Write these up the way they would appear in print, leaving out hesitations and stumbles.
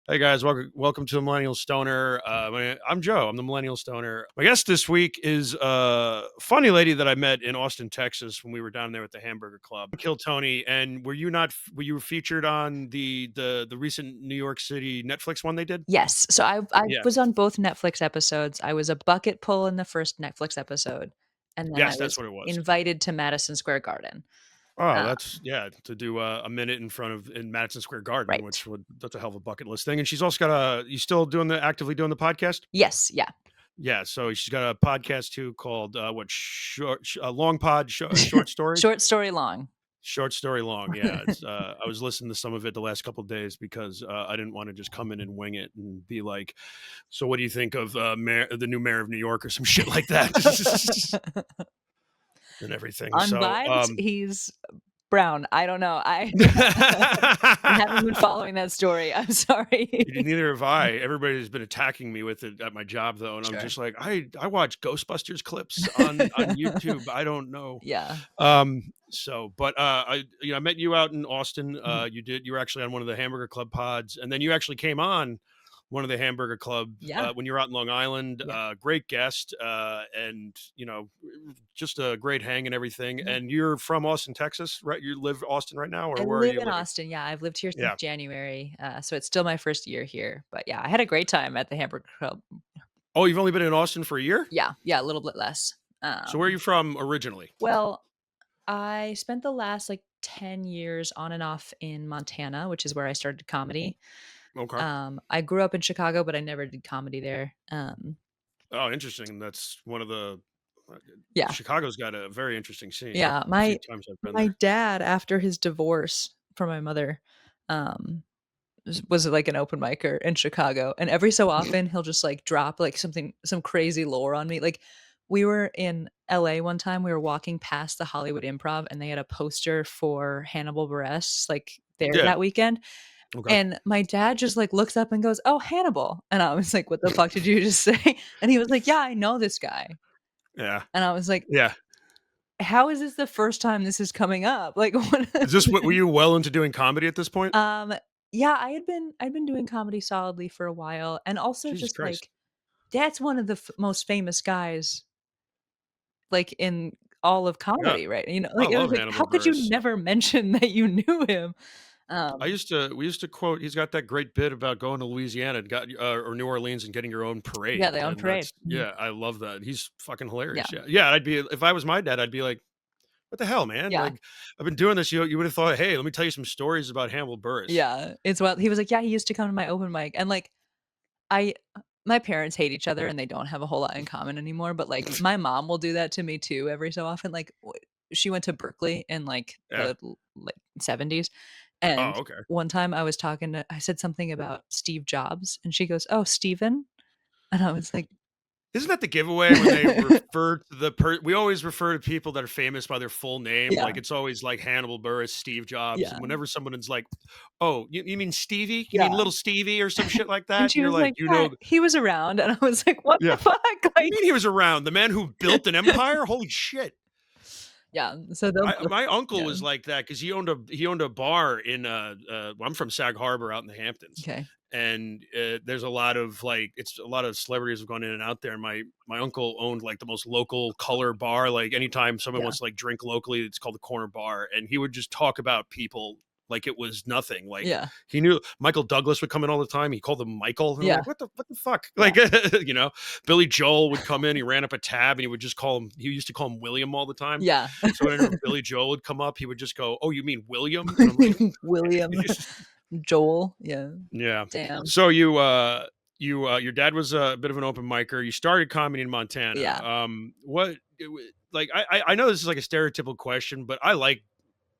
Hey guys, welcome to the Millennial Stoner. I'm Joe. I'm the Millennial Stoner. My guest this week is a funny lady that I met in Austin, Texas, when we were down there at the Hamburger Club. Kill Tony. And were you featured on the recent New York City Netflix one they did? Yes. So I Yeah. was on both Netflix episodes. I was a bucket pull in the first Netflix episode, and then I Yes, that's was what it was. invited to Madison Square Garden. Oh, Uh, that's yeah, to do a minute in Madison Square Garden, right. which would that's a hell of a bucket list thing. And she's also got you still doing the actively doing the podcast? Yes, yeah. Yeah, so she's got a podcast too called long pod short story. Short story long. Short story long, yeah. It's I was listening to some of it the last couple of days because I didn't want to just come in and wing it and be like, "So what do you think of the new mayor of New York or some shit like that?" and everything. On So, vibes, he's brown. I don't know. I I haven't been following that story. I'm sorry. neither have I. Everybody's been attacking me with it at my job though, and I'm Sure. just like, I watch Ghostbusters clips on YouTube. I don't know. Yeah. But I met you out in Austin. Mhm. You were actually on one of the Hamburger Club pods, and then you actually came on one of the Hamburger Club Yeah. when you were out in Long Island. Yeah. Great guest, and just a great hang and everything. Yeah. And you're from Austin, Texas, right? You live Austin right now, I or where are live you in living? Austin. Yeah, I've lived here since Yeah. January, so it's still my first year here. But yeah, I had a great time at the Hamburger Club. Oh, you've only been in Austin for a year? Yeah, yeah, a little bit less. So where are you from originally? Well, I spent the last, like, 10 years on and off in Montana, which is where I started comedy. Okay. I grew up in Chicago, but I never did comedy there. Oh, interesting. That's one of uh, Yeah, Chicago's got a very interesting scene. yeah, A few my times I've been my there. dad, after his divorce from my mother, um, was like an open micer in Chicago, and every so often he'll just like drop like some crazy lore on me. Like we were in LA one time, we were walking past the Hollywood Improv and they had a poster for Hannibal Buress like there Yeah. that weekend. Okay. And my dad just like looks up and goes, "Oh, Hannibal." And I was like, "What the fuck did you just say?" And he was like, "Yeah, I know this guy." Yeah. And I was like, Yeah. "How is this the first time this is coming up?" Like what Is this what were you well into doing comedy at this point? Um, yeah, I'd been doing comedy solidly for a while, and also Jesus just, Christ. like, that's one of the most famous guys, like, in all of Yeah. comedy, right? I Like, it was love like, how Hannibal could you Buress. never mention that you knew him? Um, We used to quote he's got that great bit about going to Louisiana and or New Orleans and getting your own yeah, parade. they own And parade. that's Mhm. yeah, I love that. He's fucking Yeah, hilarious. Yeah. Yeah, I'd be if I was my dad, I'd be like, "What the hell, man? yeah, Like I've been doing this. You would have thought, hey, let me tell you some stories about Hannibal Buress." yeah, it's well he was like, "Yeah, he used to come to my open mic," and, like, I my parents hate each other and they don't have a whole lot in common anymore, but, like, my mom will do that to me too every so often, like, she went to Berkeley in, like, Yeah. the like, '70s, and Oh, okay. one time I said something about Steve Jobs, and she goes, "Oh, Steven?" And I was like Isn't that the giveaway when they refer to we always refer to people that are famous by their full name, Yeah, like, it's always, like, Hannibal Buress, Steve Jobs, yeah, and whenever someone is like, "Oh, you mean Stevie? You mean yeah, little Stevie or some shit like and that?" And she you're was like, like, "Yeah, he was around," and I was like, "What the Yeah. fuck?" What do you Like mean he was around? The man who built an empire? Holy shit. yeah, so they'll both My uncle yeah, was like that because he owned a bar in, well, I'm from Sag Harbor out in the Hamptons, okay, and, there's a lot of, like it's a lot of celebrities have gone in and out there, and my uncle owned, like, the most local color bar, like, anytime someone yeah, wants to, like, drink locally, it's called the Corner Bar, and he would just talk about people like it was nothing, like, yeah, he knew Michael Douglas would come in all the time, he called him Michael, and I'm yeah, like, what the fuck?" yeah, Like, you know? Billy Joel would come in, he ran up a tab, and he used to call him William all the time, yeah. so whenever Billy Joel would come up, he would just go, "Oh, you mean William?" And I'm like, William, Joel, yeah, "Yeah." damn, So your dad was a bit of an open micer. You started comedy in Montana. yeah. What like I know this is like a stereotypical question, but I like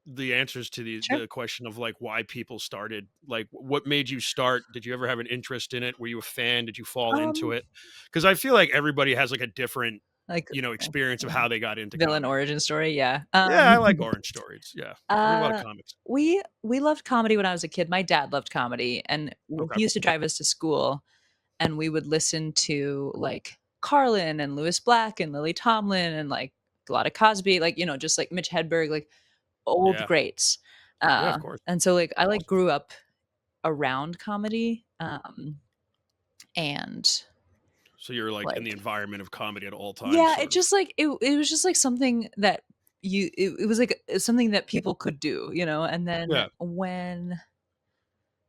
the answers to Sure. the question of like why people started. Like, what made you start? Did you ever have an interest in it? Were you a fan? Did you fall into Um, it? Because I feel like everybody has like a different like, experience of how they got into villain comedy. origin story, yeah. Yeah, I like orange stories. Yeah, I read a lot of Uh, comics. we loved comedy when I was a kid. My dad loved comedy, and Okay. he used to drive us to school, and we would listen to, like, Carlin and Louis Black and Lily Tomlin and, like, a lot of Cosby, like, just, like, Mitch Hedberg, like, old Yeah. greats. Yeah, of course. And so, like, I, like, Awesome. grew up around comedy, and So you're like in the like environment of comedy at all times, yeah, it sort of. just like it was just like something that it was like something that people could do, and then Yeah. when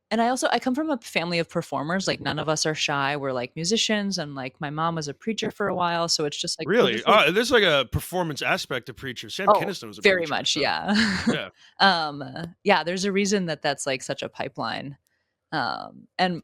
and I come from a family of performers, like, none of us are shy, we're, like, musicians, and, like, my mom was a preacher for a while, so it's just, like, we're Really? just, like There's like a performance aspect to preacher. Sam oh, Kinison was a very preacher, much, so yeah. yeah. Yeah, there's a reason that that's, like, such a pipeline, and,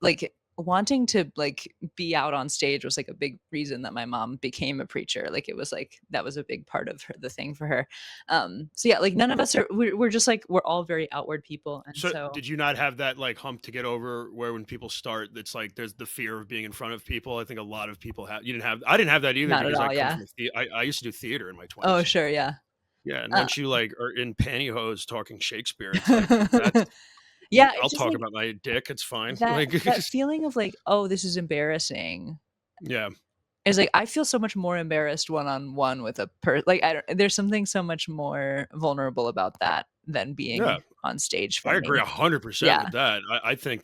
like, wanting to, like, be out on stage was, like, a big reason that my mom became a preacher, like, it was, like that was a big part of the thing for her, so, yeah, like, none of us are we're just, like we're all very outward people, and So so did you not have that like hump to get over where when people start, it's like there's the fear of being in front of people? I think a lot of people have. You didn't have. I didn't have that either not at because I all, come yeah. from I used to do theater in my Oh, 20s. sure, yeah. Yeah, and Uh once you like are in pantyhose talking Shakespeare, it's like that's Yeah, I'll it's just, talk like, about my dick. It's fine. that Like that feeling of, like, "Oh, this is embarrassing." yeah, Is like, I feel so much more embarrassed one-on-one with a like, I don't there's something so much more vulnerable about that than yeah. being on stage for I agree me. 100% Yeah, with that. I think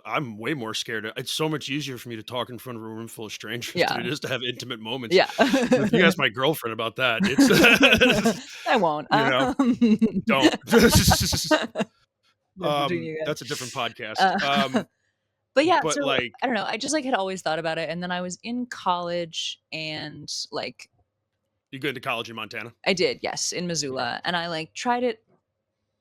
I'm way more scared. It's so much easier for me to talk in front of a room full of strangers than yeah, it is to have intimate moments. yeah. If you ask my girlfriend about that, it's I won't, you know, don't. That's between you guys. That's a different podcast. Uh, but yeah, But so, like I don't know, I just, like, had always thought about it, and then I was in college and, like you go to college in Montana. I did, yes, in Okay. Missoula, and I, like, tried it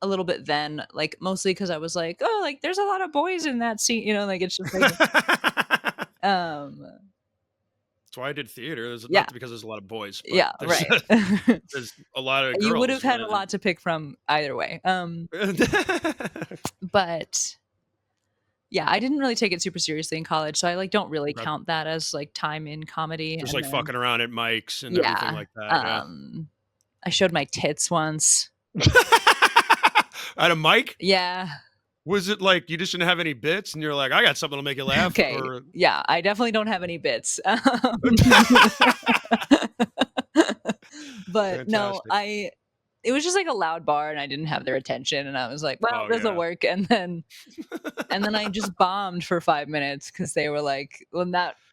a little bit then, like, mostly because I was like, "Oh, like, there's a lot of boys in that scene," like, it's just like, That's um why I did theater. There's yeah, not because there's a lot of boys, but yeah, there's right. there's a lot of You would girls. have had a lot to pick from either way, but, yeah, I didn't really take it super seriously in college, so I, like, don't really Okay. count that as, like, time in comedy, Just and like then fucking around at mics and everything yeah, like that. Yeah. I showed my tits once. At a mic? Yeah. Was it like you just didn't have any bits and you're like, I got something to make you laugh? Okay. Or Yeah, I definitely don't have any bits. But no, fantastic. it was just like a loud bar and I didn't have their attention and I was like, "Well, Oh this'll yeah. work." And then I just bombed for 5 minutes because they were like, "Well,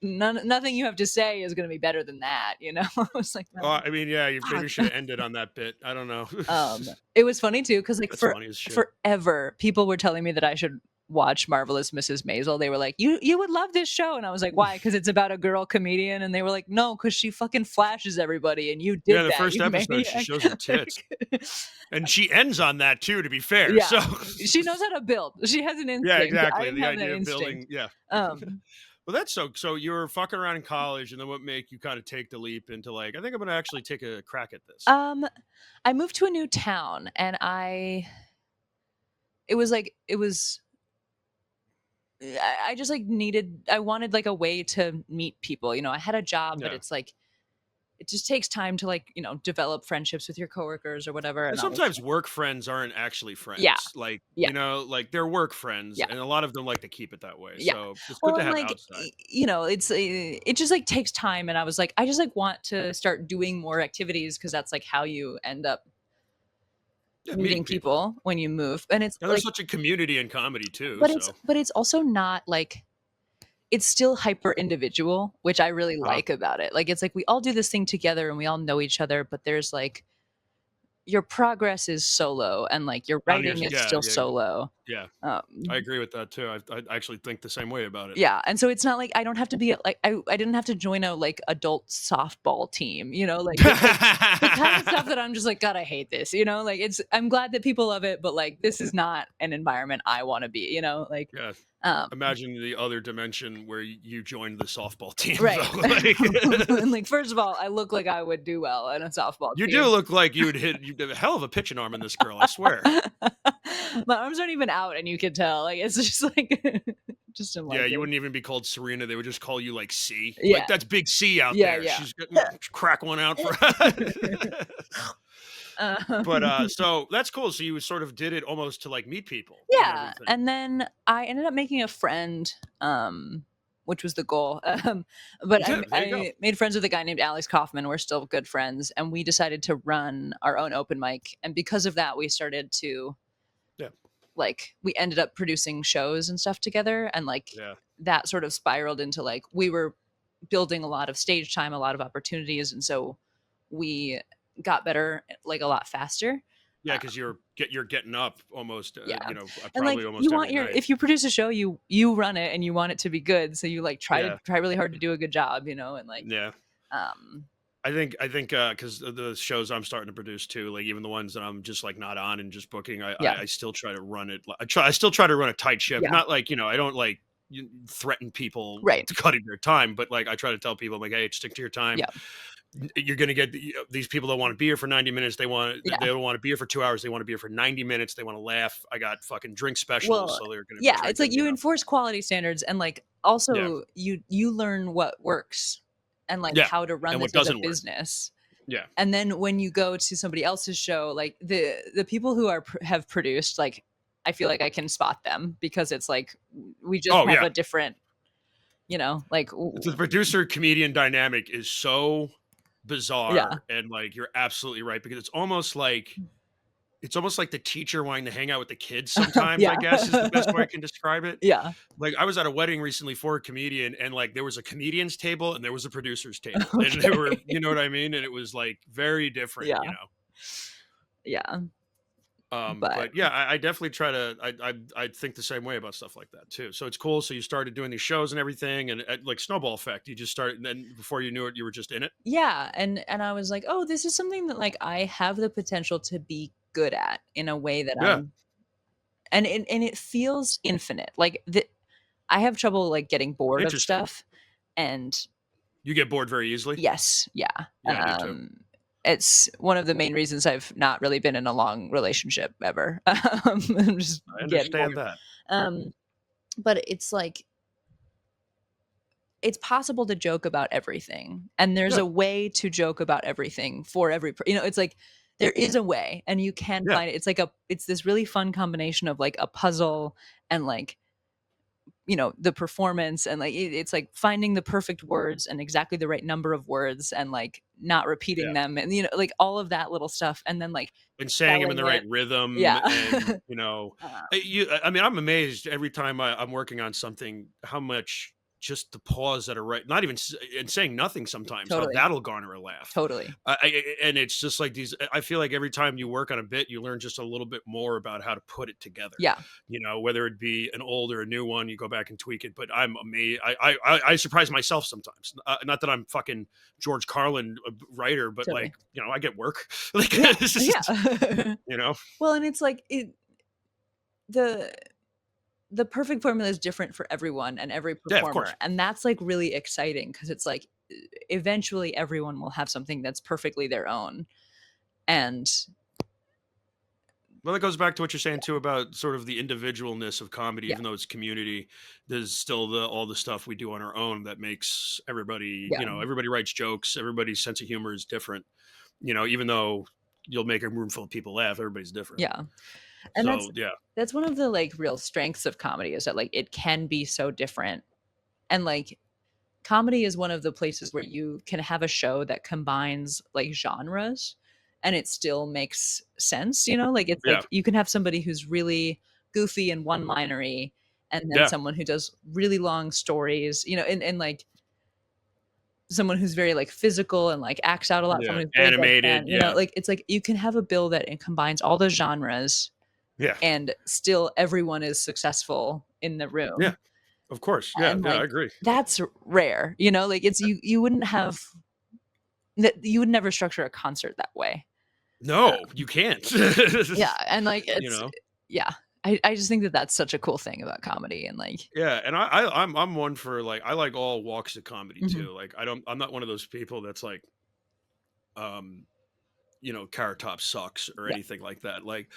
nothing you have to say is gonna be better than that," I was like, "No, I mean, yeah, you maybe fuck." should have ended on that bit. I don't know. It was funny too because like, That's funny as shit. forever, people were telling me that I should watch Marvelous Mrs. Maisel. They were like, "You would love this show," and I was like, "Why? Because it's about a girl comedian?" And they were like, "No, because she fucking flashes everybody, and you Yeah, did the that, first you episode, she maniac." shows her tits. Like, And she ends on that too, to be fair. yeah, So she knows how to build. She has an yeah, instinct. I exactly. didn't The have that idea of instinct. building, yeah. Um, Well, that's so you were fucking around in college, and then what make you kind of take the leap into like, I think I'm gonna actually take a crack at this. um, I moved to a new town, and it was I just like I wanted like a way to meet people. I had a job, but Yeah. it's like it just takes time to like, develop friendships with your coworkers or whatever. And And I was sometimes like, work friends aren't actually yeah, friends. Like, yeah, like they're work friends, yeah, and a lot of them like to keep it that way. yeah. So it's good Well, to and have like, outside. it just like takes time. And I was like, I just like want to start doing more activities because that's like how you end up Yeah, meeting meeting people. people when you move. And it's And there's like, such a community in comedy too. but it's, So, but it's also not like, it's still hyper individual, which I really uh, like about it. Like, it's like we all do this thing together and we all know each other, but there's like, your progress is solo and like your on your writing is yeah, still yeah, solo. yeah. I Um, agree with that too. I actually think the same way about it. yeah, and so it's not like I don't have to be like I didn't have to join a like adult softball team, like it's like the kind of stuff that I'm just like, God, I hate this, like it's I'm glad that people love it, but like this is not an environment I want to be, like Yeah. um Imagine the other dimension where you joined the softball team right. though. Like And like first of all, I look like I would do well in a softball you do team. look like you would hit you have a hell of a pitching arm in this girl, I swear. My arms aren't even out and you can tell. Like it's just like just don't Yeah, like you it. wouldn't even be called Serena. They would just call you like C. Like Yeah. that's big C out Yeah, there. yeah. She's getting crack one out for But Um, so that's cool. So you sort of did it almost to like meet people and yeah, everything. and then I ended up making a friend, which was the goal. But Yeah, there you go. I made friends with a guy named Alex Kaufman. We're still good friends, and we decided to run our own open mic. And because of that, we started to Yeah. like we ended up producing shows and stuff together, and like Yeah. that sort of spiraled into like we were building a lot of stage time, a lot of opportunities, and so we got better like a lot faster. Yeah, because you're getting up almost, Yeah. And like probably almost you want every your night. if you produce a show, you run it and you want it to be good. So you like Yeah, try really hard to do a good job, you know, and like yeah. um I think, because the shows I'm starting to produce too, like even the ones that I'm just like not on and just booking, yeah. I still try to run it. I still try to run a tight ship. Yeah. Not like I don't like threaten people Right. to cutting their time, but like I try to tell people, I'm like, hey, stick to your time. Yeah. You're gonna get these people that want to be here for 90 minutes. They Yeah. don't want to be here for 2 hours. They want to be here for 90 minutes. They want to laugh. I got fucking drink specials, Well, so they're gonna be yeah, it's like drinking. you enforce quality standards and like Yeah, also you learn what works and like yeah, how to run and this what as a doesn't work. business. Yeah. And then when you go to somebody else's show, like the people who have produced, like I feel like I can spot them because it's like we just Oh have yeah. a different, like The producer comedian dynamic is so yeah. bizarre, and like you're absolutely right, because it's almost like the teacher wanting to hang out with the kids sometimes, I Yeah. guess, is the best way I can describe it. Yeah. Like I was at a wedding recently for a comedian, and like there was a comedian's table and there was a producer's table. And they were, Okay. you know what I mean? And it was like very different, Yeah. Yeah. But But yeah, I definitely try to. I think the same way about stuff like that too. So it's cool. So you started doing these shows and everything, and like snowball effect. You just started, and then before you knew it, you were just in it. yeah, and I was like, "Oh, this is something that like I have the potential to be good at in a way that Yeah, and it feels infinite. Like I have trouble like getting bored of interesting. stuff and You get bored very easily. yes, yeah. Yeah, I do too. It's one of the main reasons I've not really been in a long relationship ever. I'm just I get understand bored. that. Um, but it's like it's possible to joke about everything, and there's Yeah, a way to joke about everything for it's like there is a way, and you can yeah, find it. It's this really fun combination of like a puzzle and like the performance and like it's like finding the perfect words and exactly the right number of words and like not repeating yeah. them and like all of that little stuff and then like And saying them in selling the right it. rhythm, Yeah. and um, I mean, I'm amazed every time I'm working on something how much just the pause that are right, not even and saying nothing sometimes, how totally, that'll garner a laugh. totally. And it's just like these. I feel like every time you work on a bit, you learn just a little bit more about how to put it together. Yeah, Whether it be an old or a new one, you go back and tweak it. But I'm amazed. I surprise myself sometimes. Not that I'm fucking George Carlin writer, but like totally. I get work. Like Yeah, it's just yeah. you know. Well, and it's like the the perfect formula is different for everyone and every Yeah, of performer, course. and that's like really exciting because it's like eventually everyone will have something that's perfectly their own. And Well, that goes back to what you're saying too about sort of the individualness of comedy, yeah, even though it's community. There's still all the stuff we do on our own that makes everybody. yeah, Everybody writes jokes. Everybody's sense of humor is different. Even though you'll make a room full of people laugh, everybody's different. yeah. And So yeah, that's one of the like real strengths of comedy is that like it can be so different. And like comedy is one of the places where you can have a show that combines like genres and it still makes sense, like it's yeah, like you can have somebody who's really goofy and one-linery and then yeah, someone who does really long stories, and like someone who's very like physical and like acts out a lot, yeah. someone who's very Animated. deadpan, Yeah, like it's like you can have a bill that it combines all those genres yeah, and still everyone is successful in the yeah. room. Of course. Yeah, And yeah. I like agree. that's rare, like it's you wouldn't have that you would never structure a concert that way. No, you can't. Yeah, and like you it's know. yeah. I just think that that's such a cool thing about comedy and like Yeah, and I'm one for like I like all walks of comedy mhm, too. Like I'm not one of those people that's like um Carrot Top sucks or yeah, anything like that. Like,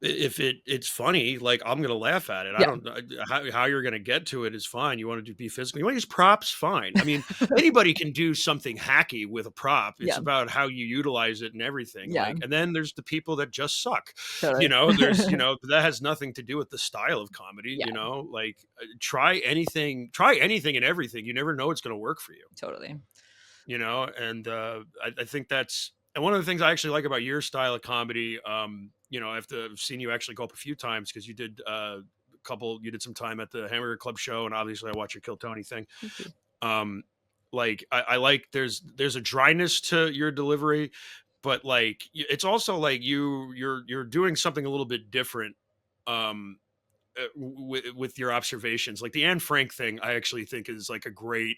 if it's funny, like I'm gonna laugh at it. I yeah, don't how you're gonna get to it is fine. You want to be physical. You want to use props, fine. I mean, anybody can do something hacky with a prop. It's yeah, about how you utilize it and everything. yeah, Like, and then there's the people that just suck. totally. There's that has nothing to do with the style of comedy. Yeah, Like try anything and everything. You never know it's gonna work for you. totally. And I think that's And one of the things I actually like about your style of comedy, I've seen you actually go up a few times because you did you did some time at the Hamburger Club show, and obviously I watch your Kill Tony thing. Thank you. Um, like I like there's a dryness to your delivery, but like it's also like you're doing something a little bit different. Um, with your observations, like the Anne Frank thing, I actually think is like a great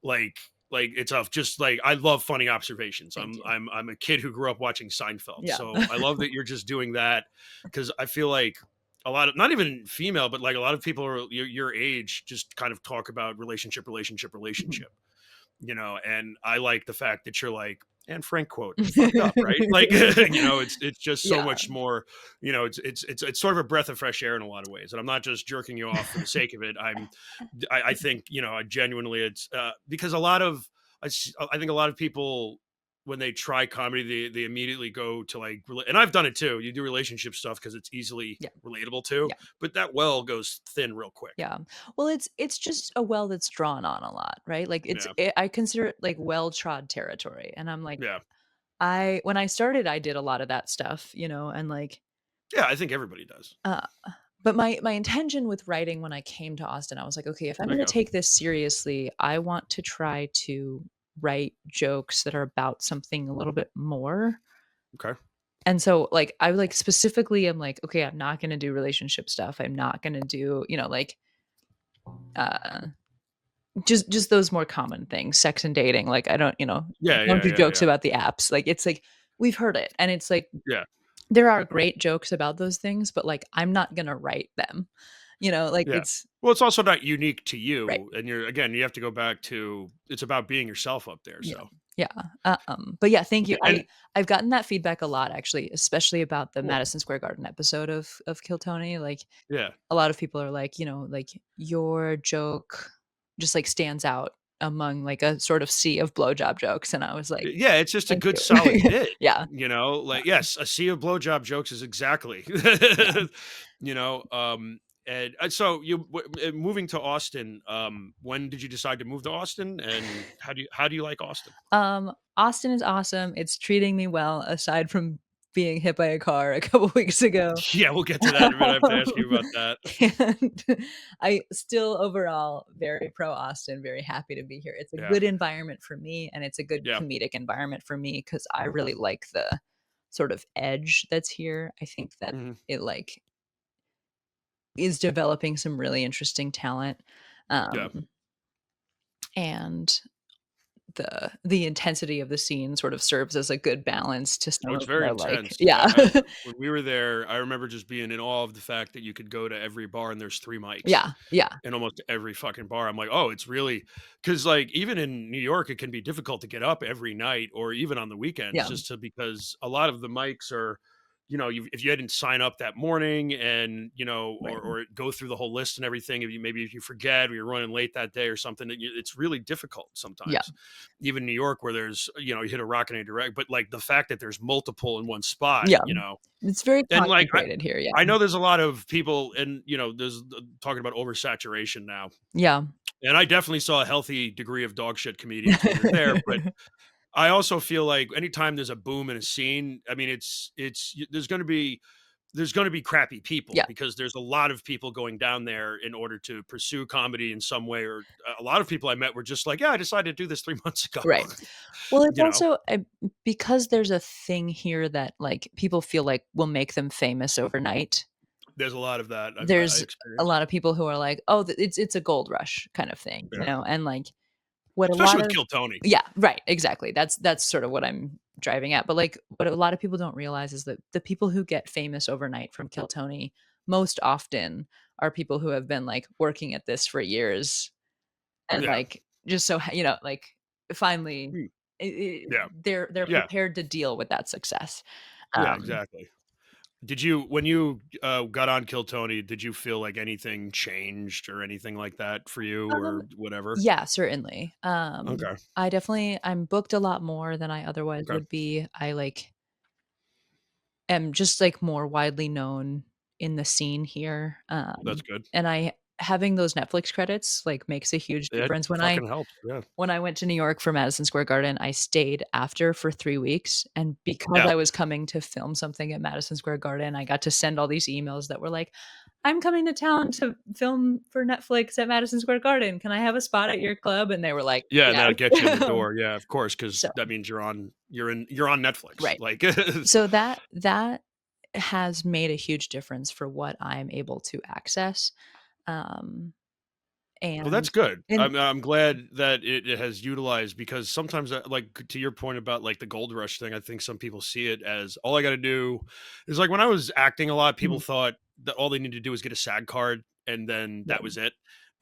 like it's a just like I love funny observations. Thank you. I'm a kid who grew up watching Seinfeld, Yeah. so I love that you're just doing that because I feel like a lot of not even female, but like a lot of people are your age just kind of talk about Mhm. relationship, and I like the fact that you're like, and Frank quote fucked up, right? Like, it's just so Yeah, much more, it's sort of a breath of fresh air in a lot of ways. And I'm not just jerking you off for the sake of it. I think, I genuinely, it's because I think a lot of people, when they try comedy, they immediately go to like, and I've done it too. You do relationship stuff because it's easily yeah, relatable too, yeah. but that well goes thin real quick. Yeah. Well, it's just a well that's drawn on a lot, right? Like Yeah. I consider it like well-trod territory. And I'm like, Yeah. I when I started, I did a lot of that stuff, and like Yeah. I think everybody does. uh but my intention with writing when I came to Austin, I was like, okay, if I'm There going you to go. take this seriously, I want to try to write jokes that are about something a little bit more. Okay. And so like I like specifically am like, okay, I'm not going to do relationship stuff. I'm not going to do, like uh just those more common things, sex and dating, like, I don't Yeah, don't yeah, do yeah, jokes yeah. about the apps, like, it's like, we've heard it, and it's like, Yeah, there are great jokes about those things, but, like, I'm not gonna write them, like, yeah. it's Well, it's also not unique to right, you, and you have to go back to it's about being yourself up there, yeah, so yeah, but yeah, thank you, and I've gotten that feedback a lot, actually, especially about the cool. Madison Square Garden episode of Kill Tony, like, Yeah. a lot of people are like, like, "Your joke just, like, stands out among, like, a sort of sea of blowjob jokes," and I was like, Yeah, it's just a "Thank good you." solid bit, Yeah, like, yes, a sea of blowjob jokes is exactly yeah. you know, and, so moving to Austin, when did you decide to move to Austin, and how do you like Austin? Austin is awesome. It's treating me well, aside from being hit by a car a couple weeks ago. Yeah, we'll get to that in a minute, I have to ask you about that. And I still overall very pro Austin, very happy to be here. It's a Yeah, good environment for me, and it's a good yeah, comedic environment for me because I really like the sort of edge that's here. I think that mhm, it, like, is developing some really interesting talent, yeah. um, and the intensity of the scene sort of serves as a good balance to Oh, some it's of what very I like. intense. Yeah. When we were there, I remember just being in awe of the fact that you could go to every bar and there's 3 mics Yeah, yeah, in almost every fucking bar. I'm like, "Oh, it's really," because like, even in New York, it can be difficult to get up every night or even on the weekends yeah, because a lot of the mics are, if you didn't sign up that morning and, right. or go through the whole list and everything, if you forget or you're running late that day or something, it's really difficult Yeah, sometimes. Even New York where there's, you hit a rock and a direct, but like the fact that there's multiple in one spot, yeah. It's very and like concentrated here, I yeah. know there's a lot of people and there's talking about oversaturation now. Yeah. And I definitely saw a healthy degree of dog shit comedians when we were there, but I also feel like anytime there's a boom in a scene, I mean, there's going to be crappy people Yeah, because there's a lot of people going down there in order to pursue comedy in some way. Or a lot of people I met were just like, "Yeah, I decided to do this 3 months ago." right. Well, it's you know, also, because there's a thing here that, like, people feel like will make them famous overnight. there's a lot of that I There's a experienced. lot of people who are like, "Oh, it's a gold rush kind of thing," Yeah, and, like, what a especially lot with of Kill Tony. yeah, right, exactly. That's sort of what I'm driving at, but, like, what a lot of people don't realize is that the people who get famous overnight from Kill Tony most often are people who have been, like, working at this for years and, Yeah, like, just so like, finally, Mm, I yeah, they're yeah, prepared to deal with that success. yeah, Um, exactly. Did you when you, got on Kill Tony, did you feel like anything changed or anything like that for you um, or whatever? yeah, certainly. Okay, I'm booked a lot more than I otherwise okay, would be. I, like, am just, like, more widely known in the scene here, that's good. and I having those Netflix credits, like, makes a huge It difference. fucking helps, yeah. When I went to New York for Madison Square Garden, I stayed after for 3 weeks, and because Yeah. I was coming to film something at Madison Square Garden, I got to send all these emails that were like, "I'm coming to town to film for Netflix at Madison Square Garden. Can I have a spot at your club?" And they were like, Yeah, and that'll "Yes." get you in the door, yeah, of course, because So that means you're on Netflix, right. like So that has made a huge difference for what I'm able to access, um, Well, that's and good. and I'm glad that it has utilized because sometimes, like to your point about like the gold rush thing, I think some people see it as all I got to do is like when I was acting a lot, people Mhm. thought that all they needed to do was get a SAG card and then Yeah. that was it.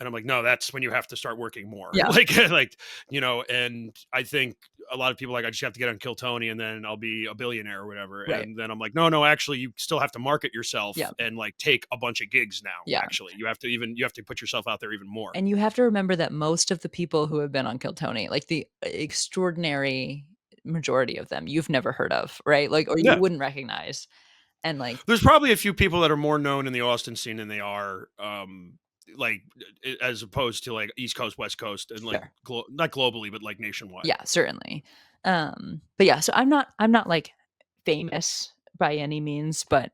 And I'm like, no, that's when you have to start working more. Yeah. Like, and I think a lot of people like I just have to get on Kill Tony and then I'll be a billionaire or whatever. Right. And then I'm like, no, actually, you still have to market Yeah. yourself and like take a bunch of gigs now. Yeah. Actually, you have to put yourself out there even more. And you have to remember that most of the people who have been on Kill Tony, like the extraordinary majority of them, you've never heard of, right? Like, or you Yeah. wouldn't recognize. And like, There's probably a few people that are more known in the Austin scene than they are, like, as opposed to, like, East Coast, West Coast, and, like, sure. not globally, but, like, nationwide. Yeah, certainly. But yeah, so I'm not like famous by any means, but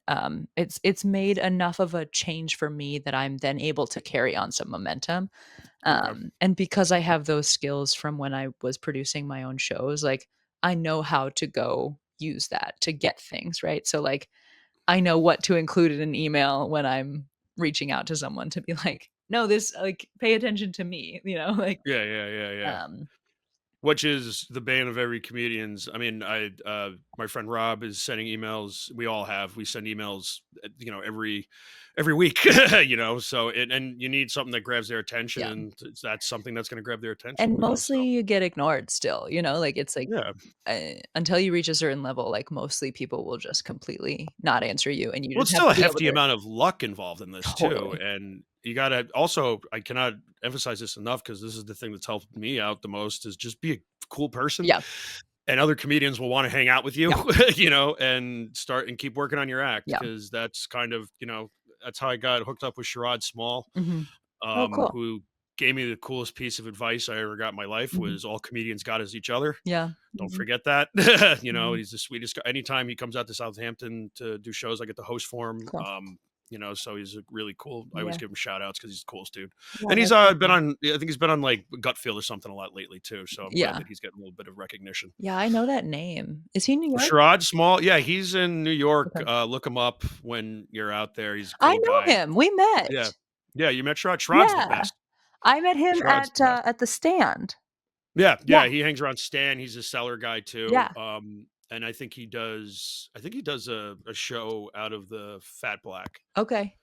it's made enough of a change for me that I'm then able to carry on some momentum. Okay. And because I have those skills from when I was producing my own shows, like I know how to go use that to get things, right? So like I know what to include in an email when I'm reaching out to someone to be like, "No, this like pay attention to me," like Yeah. um Which is the bane of every comedian's I mean, my friend Rob is sending emails. We all have. We send emails, every week, so and you need something that grabs their attention, yeah. and that's something that's gonna grab their attention, And so mostly you get ignored still, like it's like yeah. until you reach a certain level, like mostly people will just completely not answer you and you Well, just it's have still a to be able hefty to amount of luck involved in this too, totally. and you gotta also I cannot emphasize this enough because this is the thing that's helped me out the most is just be a cool person, Yeah. and other comedians will wanna hang out with you, Yeah. and start and keep working on your act Yeah. because that's kind of, that's how I got hooked up with Sherrod Small, Mhm. Oh, cool. who gave me the coolest piece of advice I ever got in my life Mhm. was all comedians got is each other. Yeah. Don't Mhm. forget that. Mhm. He's the sweetest guy. Anytime he comes out to Southampton to do shows, I get the host for him. Cool. So he's a really cool. I always Yeah. give him shout outs because he's the coolest dude. Yeah, And he's that's been awesome. on. I think he's been on like Gutfield or something a lot lately too. So I'm glad Yeah. that he's getting a little bit of recognition. Yeah, I know that name. Is he in New York? Sherrod Small, yeah, he's in New York. Okay. Look him up when you're out there. He's a I cool know guy. him. We Yeah, met. yeah. You met Sherrod. Sherrod's the Yeah. best. I met him Sherrod's the best. at the stand. Yeah, Yeah. he hangs around Stan, he's a seller guy too, Yeah. and I think he does a show out of the Fat Black, Okay.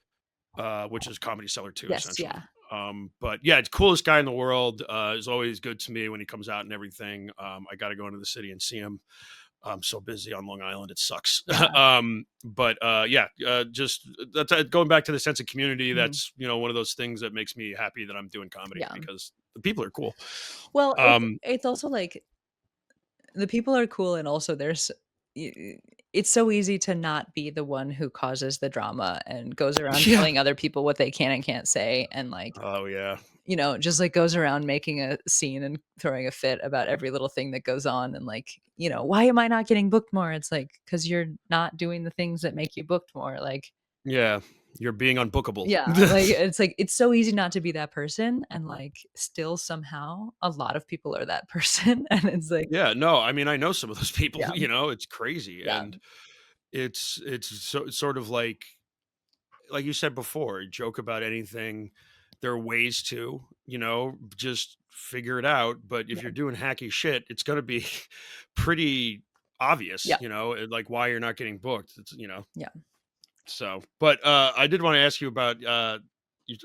which is Comedy Cellar too, Yes, essentially. yeah. But yeah, it's coolest guy in the world, is always good to me when he comes out and everything. I gotta go into the city and see him. I'm so busy on Long Island, it sucks. Yeah. But yeah, just that's going back to the sense of community. Mhm. That's one of those things that makes me happy that I'm doing comedy Yeah. because the people are cool. Well, Um, it's also like the people are cool and also it's so easy to not be the one who causes the drama and goes around yeah. telling other people what they can and can't say and like, Oh yeah. just like goes around making a scene and throwing a fit about every little thing that goes on and like, why am I not getting booked more? It's like cuz you're not doing the things that make you booked more. Like, Yeah, you're being unbookable. yeah, like it's so easy not to be that person and like still somehow a lot of people are that person and it's like, Yeah, no, I mean, I know some of those people, yeah, it's crazy, yeah, and it's sort of like you said before, joke about anything. There are ways to, just figure it out, but if yeah, you're doing hacky shit, it's gonna be pretty obvious, yeah, like why you're not getting booked. yeah. So, but I did want to ask you about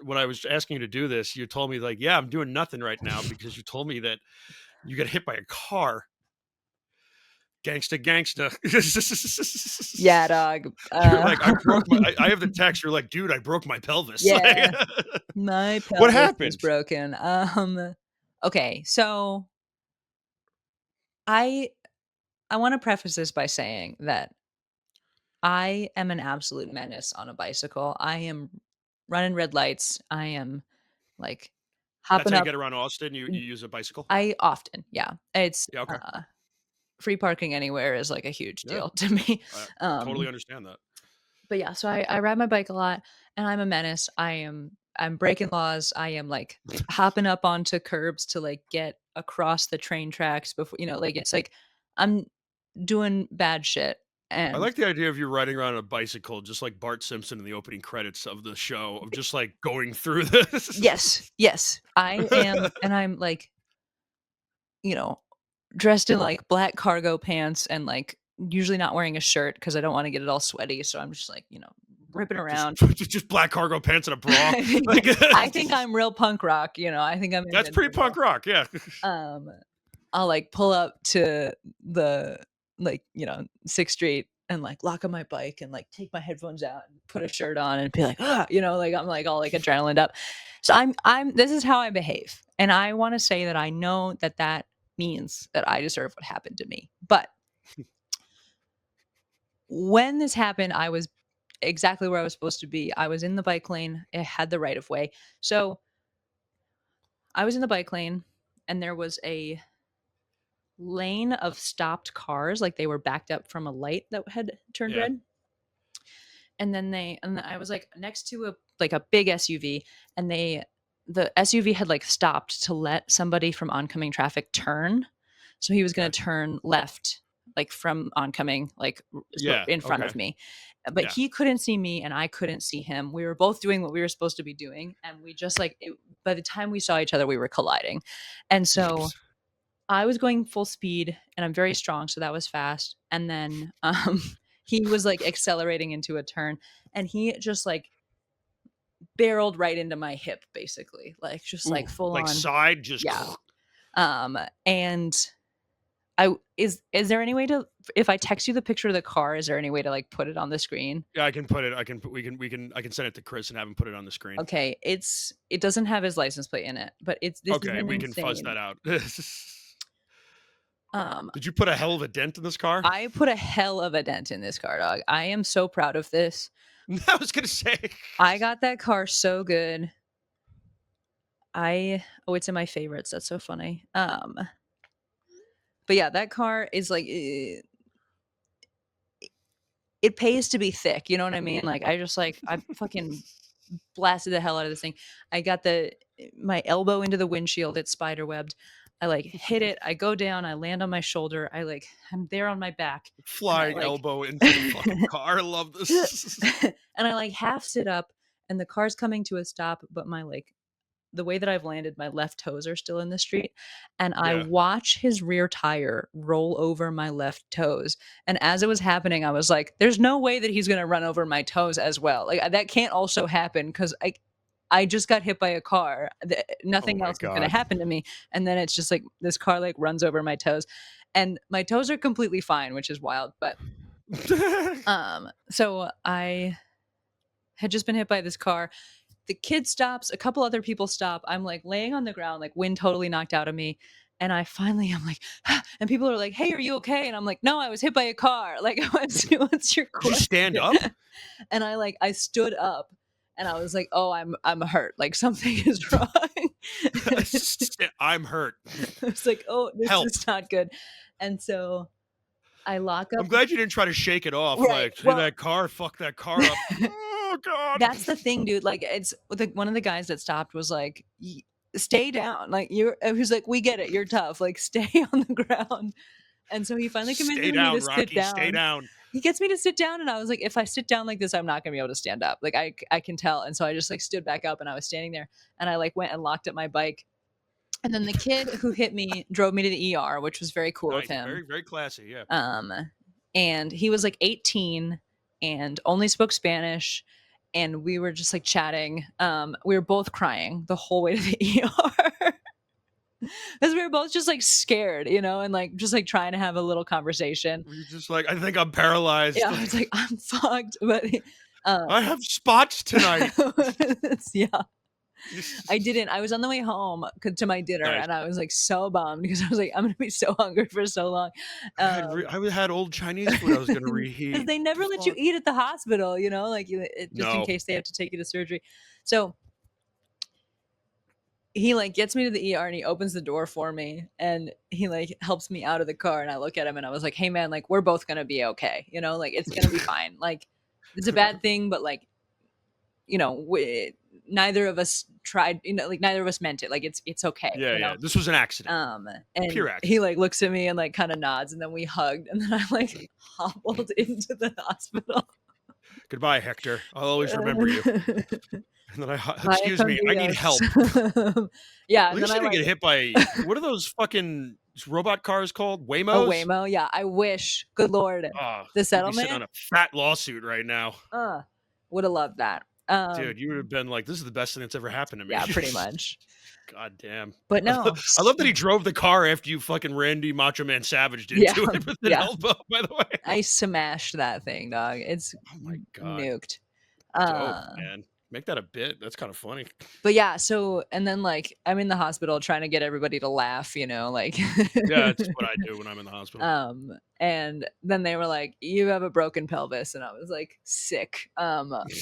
when I was asking you to do this, you told me like, yeah, I'm doing nothing right now because you told me that you got hit by a car. Gangsta, gangsta. Yeah, dog. You're like, I have the text. You're like, dude, I broke my pelvis. Yeah, my What pelvis is happened? broken. Okay, so I I wanna preface this by saying that I am an absolute menace on a bicycle. I am running red lights. I am, like, That's hopping how you up. get around Austin? You use a bicycle? I often, yeah. It's, Yeah, okay. free parking anywhere is, like, a huge Yeah, deal to me. I totally Um, understand that. but yeah, so I ride my bike a lot, and I'm a menace. I'm breaking laws. I am, like, hopping up onto curbs to, like, get across the train tracks before like, it's like I'm doing bad shit, I and like the idea of you riding around on a bicycle just like Bart Simpson in the opening credits of the show of just, like, going through yes, this. yes, I am, and I'm, like, you know, dressed in, like, black cargo pants and, like, usually not wearing a shirt because I don't wanna get it all sweaty, so I'm just, like, ripping Just around. just black cargo pants and a bra. I think Like, I think I'm real punk rock, I think I'm that's pretty invincible. punk rock, yeah. Um, I'll, like, pull up to the, 6th Street and, like, lock on my bike and, like, take my headphones out and put a shirt on and be like, "Ah," like, I'm, like, all, like, adrenalined up. So I'm this is how I behave, and I wanna say that I know that that means that I deserve what happened to me. But when this happened, I was exactly where I was supposed to be. I was in the bike lane. It had the right of way. So, I was in the bike lane, and there was a lane of stopped cars, like they were backed up from a light that had turned Yeah, red. And I was like next to a big SUV, and the SUV had like stopped to let somebody from oncoming traffic turn. So he was going okay. to turn left, like from oncoming, so Yeah, in front okay. of me. But Yeah. he couldn't see me and I couldn't see him. We were both doing what we were supposed to be doing, and we just by the time we saw each other we were colliding. And so I was going full speed and I'm very strong, so that was fast. And then he was like accelerating into a turn, and he just like barreled right into my hip basically. Like just Ooh, like full like on. side just Yeah. And I is there any way to, if I text you the picture of the car, is there any way to like put it on the screen? Yeah, I can put it I can put we can I can send it to Chris and have him put it on the screen. Okay, it doesn't have his license plate in it, but this is Okay, an we can fuzz insane. that out. Um Did you put a hell of a dent in this car? I put a hell of a dent in this car, dog. I am so proud of this. I was gonna say. I got that car so good. It's in my favorites. That's so funny. But yeah, that car is like it pays to be thick. You know what I mean? Like I fucking blasted the hell out of this thing. I got my elbow into the windshield. It's spider webbed. I like hit it. I go down. I land on my shoulder. I'm there on my back, and I Flying like elbow into the fucking car. I love this. and I like half sit up, and the car's coming to a stop, but the way that I've landed, my left toes are still in the street, and I Yeah. watch his rear tire roll over my left toes, and as it was happening, I was like, "There's no way that he's gonna run over my toes as well, like, that can't also happen because I just got hit by a car, Oh nothing my else is gonna god. happen to me," and then it's just like, this car, like, runs over my toes, and my toes are completely fine, which is wild, but, so I had just been hit by this car. The kid stops, a couple other people stop. I'm like laying on the ground, like wind totally knocked out of me. And I finally am like, and people are like, "Hey, are you okay?" And I'm like, "No, I was hit by a car." Like, what's your Did you stand question? up? And I stood up and I was like, "Oh, I'm hurt. Like something is wrong." I'm hurt. I was like, "Oh, this Help. is not good." And so I lock up. I'm glad you didn't try to shake it off, Right. like, "Hey, Well, that car, fuck that car up." Oh god. that's the thing, dude, like, one of the guys that stopped was like, Stay down, like, you're" who's like, "We get it, you're tough, like, stay on the ground." And so he finally Stay convinces me to down, sit Rocky, stay down. down. He gets me to sit down, and I was like, "If I sit down like this, I'm not gonna be able to stand up." Like, I can tell, and so I just, like, stood back up, and I was standing there, and I, like, went and locked up my bike, and then the kid who hit me drove me to the ER, which was very cool of Nice, very, him. very classy, yeah. Um, and he was like 18 and only spoke Spanish. And we were just like chatting. We were both crying the whole way to the ER because we were both just like scared, and like just like trying to have a little conversation. You're just like, "I think I'm paralyzed." Yeah, I was like, I'm fucked. But "I have spots tonight." yeah. I didn't. I was on the way home to my dinner, Nice. and I was, like, so bummed because I was like, "I'm gonna be so hungry for so long." I had old Chinese food I was gonna 'Cause reheat. they The never let you fuck? eat at the hospital, like, just in No. case they have to take you to surgery. So he, like, gets me to the ER and he opens the door for me and he, like, helps me out of the car and I look at him and I was like, "Hey, man, like, we're both gonna be okay, like, it's gonna be fine. Like, it's a bad thing, but, like, neither of us tried, like, neither of us meant it. Like, it's okay, Yeah, yeah. This was an accident. And Pure he, accident. like, looks at me and, like, kinda nods, and then we hugged, and then I, like, hobbled into the hospital. Goodbye, Hector. I'll always remember you. And then Vaya excuse con me, I need Dios. help. Yeah, At and then least I, you didn't like get hit by what are those fucking robot cars called? a Waymos? Waymo, yeah, I wish. Good lord. Oh, The you'd be sitting on settlement? a fat lawsuit right now. Woulda loved that. Dude, you would have been like, "This is the best thing that's ever happened to me." Yeah, pretty much. God damn. But no, I love that he drove the car after you fucking Randy Macho Man Savaged yeah, into it with an yeah. elbow, by the way. I smashed that thing, dog. It's Oh my god. nuked. Dope, Uh man. Make that a bit. That's kinda funny. But yeah, so and then, like, I'm in the hospital trying to get everybody to laugh, like Yeah, it's what I do when I'm in the hospital. and then they were like, "You have a broken pelvis," and I was like, "Sick." I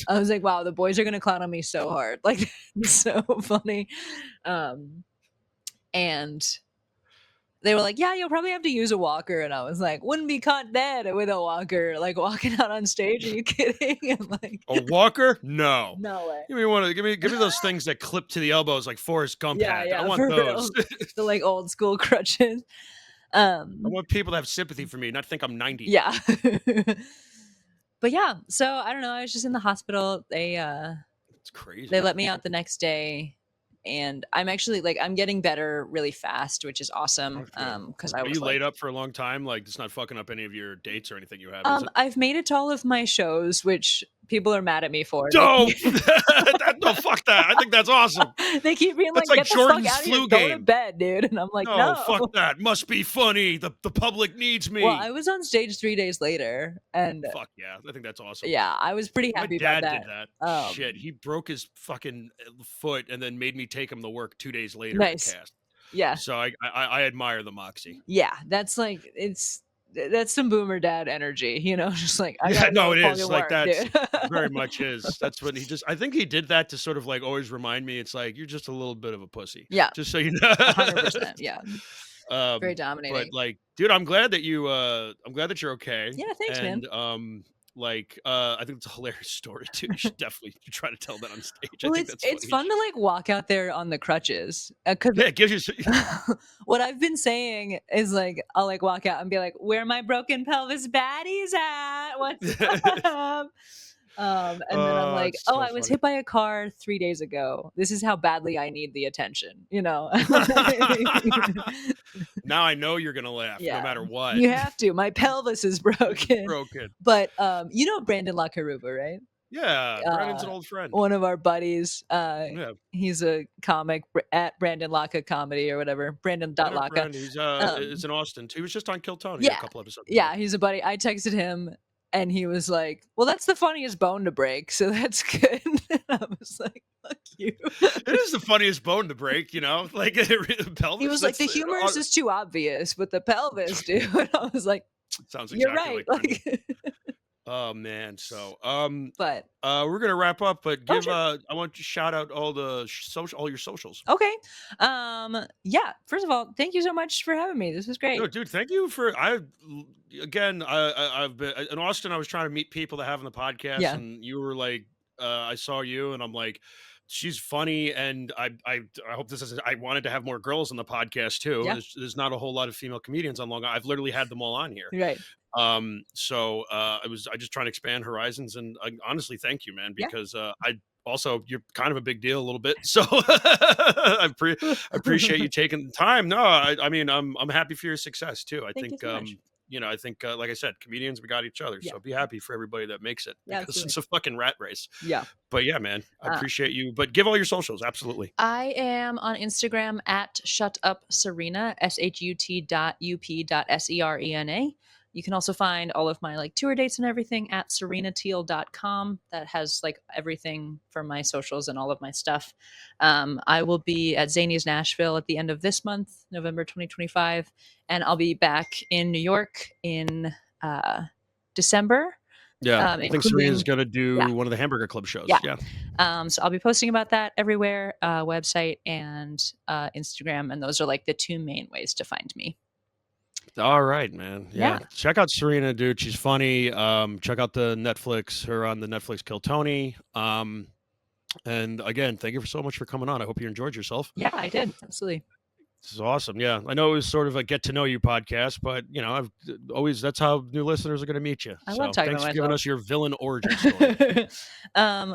was like, "Wow, the boys are gonna clown on me so hard." Like, it's so funny. Um, and they were like, "Yeah, you'll probably have to use a walker," and I was like, "Wouldn't be caught dead with a walker, like, walking out on stage, are you kidding?" And, like, A walker? No. no way. Give me those things that clip to the elbows like Forrest Gump Yeah, had. I yeah, want for those. real. The, like, old school crutches. I Um, want people to have sympathy for me, not think I'm 90. yeah. But yeah, so I don't know, I was just in the hospital. It's They crazy. let me out the next day, and I'm actually, like, I'm getting better really fast, which is awesome. That's good. Because I Are was you like, what? Up for a long time? Like, it's not fucking up any of your dates or anything you have, is it? I've made it to all of my shows, which people are mad at me for. They Dope! keep No, fuck that. I think that's awesome. they keep being That's like, like "Get the fuck Jordan's out of here, flu go to game. bed, dude," and I'm like, No, "No." fuck that. Must be funny. The public needs Well, me. I was on stage 3 days later, and Fuck yeah. I think that's awesome. yeah, I was pretty My happy about dad did that. that. Shit, Um, he broke his fucking foot and then made me take him to work 2 days later in a nice. cast. Yeah. So I admire the moxie. Yeah, that's like that's some boomer dad energy, just like, "I Yeah, gotta no, go it is. fucking Like, work, that's dude." very much is. That's what I think he did that to sort of, like, always remind me, it's like, "You're just a little bit of a pussy." Yeah, Just so you know. 100%, yeah. Very But, dominating. like, dude, I'm glad that you're okay, Yeah, thanks, man. and, I think it's a hilarious story too. You should definitely try to tell that on stage. I Well, think it's that's it's funny as fun to, shit. like, walk out there on the crutches, 'cause Yeah, it gives you what I've been saying is, like, I'll, like, walk out and be like, "Where my broken pelvis baddies at? What's up?" And then I'm Oh, like, it's "Oh, so I was funny. hit by a car 3 days ago. This is how badly I need the attention," Now I know you're gonna laugh no Yeah, matter what. you have to. My pelvis is It's broken. broken. But, you know Brandon LaCaruba, right? Yeah, Brandon's an Uh, old friend. One of our buddies, Yeah, he's a comic at Brandon Laka Comedy or whatever, Brandon I know Laka. Brand. Is Um, in Austin. He was just on Kill Tony a yeah, couple episodes ago. yeah, he's a buddy. I texted him and he was like, "Well, that's the funniest bone to break, so that's good." And I was like, "Fuck you." It is the funniest bone to break, like He pelvis. was like, That's "The humor is just too obvious, but the pelvis, dude." And I was like, sounds "You're exactly right." like Brendan. Like, Oh man, so but we're gonna wrap up, but oh, give sure. I want you to shout out all your socials. Okay. Yeah, first of all, thank you so much for having me. This was No, great. dude, thank you for again, I've been in Austin. I was trying to meet people to have on the podcast, Yeah. and you were like, I saw you, and I'm like, she's funny, and I hope this is. I wanted to have more girls on the podcast too. Yeah. There's not a whole lot of female comedians on Long Island. I've literally had them all on here. Right. So I just trying to expand horizons, and honestly, thank you, man, Yeah. because I also you're kind of a big deal a little bit, so I appreciate you taking the time. No, I mean I'm happy for your success too. I Thank you think so much. I think like I said, comedians we got each other, Yeah. so be happy for everybody that makes it Yeah, because absolutely. it's a fucking rat race. Yeah. But yeah, man, I Uh, appreciate you. But give all your socials, absolutely. I am on Instagram at shutupserena, SHUT.UP.SERENA. You can also find all of my like tour dates and everything at serenatheil.com. That has like everything for my socials and all of my stuff. I will be at Zanies Nashville at the end of this month, November 2025, and I'll be back in New York in December, Yeah, I think Serena's including gonna yeah, do one of the Hamburger Club shows. yeah. Yeah. So I'll be posting about that everywhere, website and Instagram, and those are like the two main ways to find me. All right, man. Yeah, Yeah. Check out Serena, dude. She's funny. Check out the Netflix, her on the Netflix Kill Tony. And again, thank you so much for coming on. I hope you enjoyed yourself. yeah, I did absolutely. This is awesome. Yeah. I know it was sort of a get to know you podcast, but I've always that's how new listeners are gonna meet you. I love So talking thanks about for giving myself. us your villain origin story.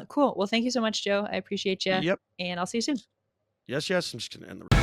Cool. Well, thank you so much, Joe. I appreciate you, Yep. and I'll see you soon. Yes, yes. I'm just gonna end the